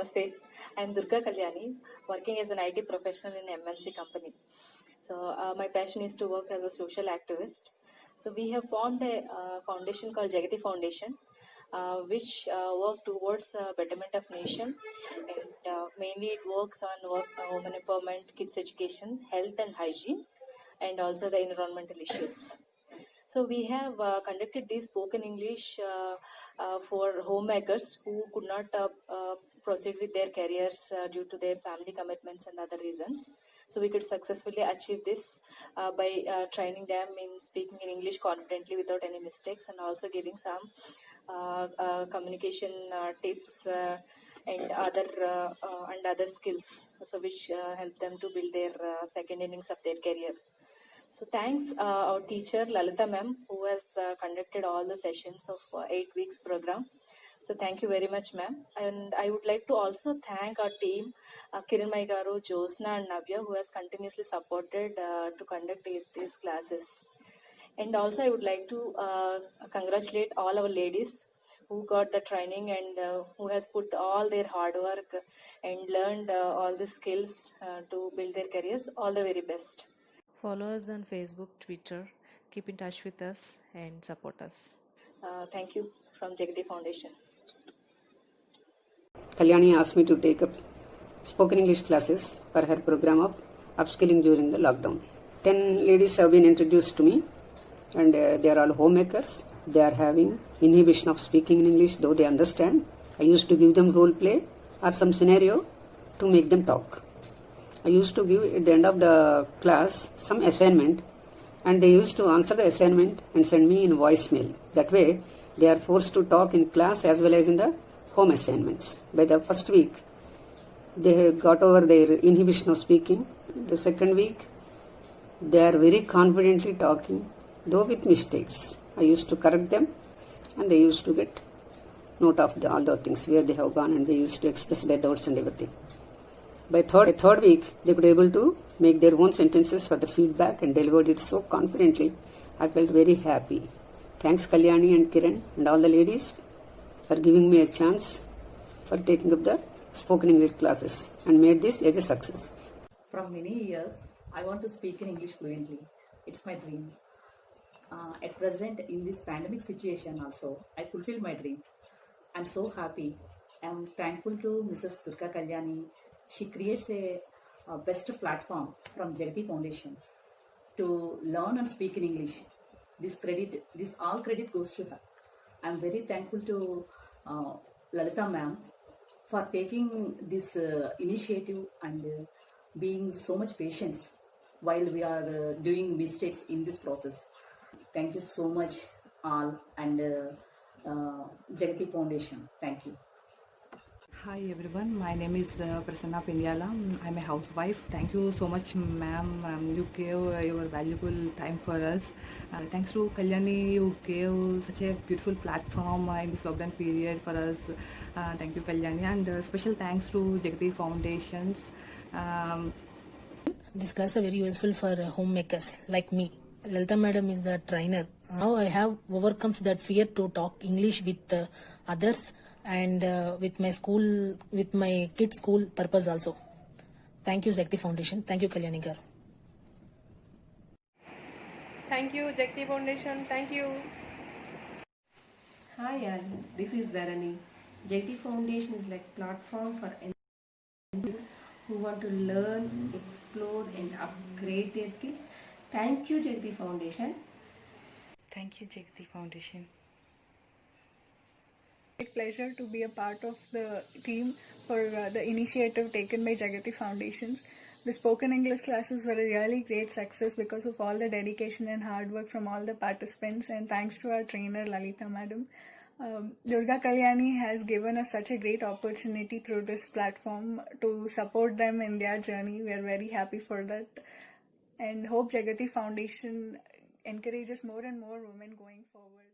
Namaste. I am Durga Kalyani, working as an IT professional in MNC company. So my passion is to work as a social activist. So we have formed a foundation called Jagati Foundation, which work towards betterment of nation, and mainly it works on women empowerment, kids education, health and hygiene, and also the environmental issues. So we have conducted this spoken English for homemakers who could not proceed with their careers due to their family commitments and other reasons. So we could successfully achieve this by training them in speaking in English confidently without any mistakes, and also giving some communication tips and other skills, so which help them to build their second innings of their career. So thanks our teacher Lalita ma'am, who has conducted all the sessions of 8 weeks program. So thank you very much, ma'am. And I would like to also thank our team, Kiranmai Garu, Josna and Navya, who has continuously supported to conduct these classes. And also I would like to congratulate all our ladies who got the training and who has put all their hard work and learned all the skills to build their careers. All the very best. Follow us on Facebook, Twitter. Keep in touch with us and support us. Thank you from Jagati Foundation. Kalyani asked me to take up spoken English classes for her program of upskilling during the lockdown. 10 ladies have been introduced to me, and they are all homemakers. They are having inhibition of speaking in English, though they understand. I used to give them role play or some scenario to make them talk. I used to give at the end of the class some assignment, and they used to answer the assignment and send me in voicemail. That way, they are forced to talk in class as well as in the home assignments. By the first week, they got over their inhibition of speaking. The second week, they are very confidently talking, though with mistakes. I used to correct them, and they used to get note of all the things where they have gone, and they used to express their doubts and everything. By third week, they could able to make their own sentences for the feedback and delivered it so confidently. I felt very happy. Thanks Kalyani and Kiran and all the ladies for giving me a chance for taking up the spoken English classes and made this as a success. From many years, I want to speak in English fluently. It's my dream. At present, in this pandemic situation also, I fulfill my dream. I'm so happy. I'm thankful to Mrs. Durga Kalyani. She creates a best platform from Jagati Foundation to learn and speak in English. This all credit goes to her. I'm very thankful to Lalita ma'am for taking this initiative and being so much patience while we are doing mistakes in this process. Thank you so much all, and Jagati Foundation. Thank you. Hi everyone, my name is Prasanna Pindyala. I'm a housewife. Thank you so much, ma'am. You gave your valuable time for us. Thanks to Kalyani, you gave such a beautiful platform in this lockdown period for us. Thank you, Kalyani, and special thanks to Jagati Foundations. This class are very useful for homemakers like me. Lalita madam is the trainer. Now I have overcome that fear to talk English with others, and with my school, with my kids' school purpose also. Thank you, Jagati Foundation. Thank you, Kalyani Garu. Thank you, Jagati Foundation. Thank you. Hi all, this is Dharani. Jagati Foundation is like platform for anyone who want to learn, explore and upgrade their skills. Thank you, Jagati Foundation. Thank you, Jagati Foundation. It's a pleasure to be a part of the team for the initiative taken by Jagati Foundations. The spoken English classes were a really great success because of all the dedication and hard work from all the participants, and thanks to our trainer Lalita madam. Durga Kalyani has given us such a great opportunity through this platform to support them in their journey. We are very happy for that, and hope Jagati Foundation encourages more and more women going forward.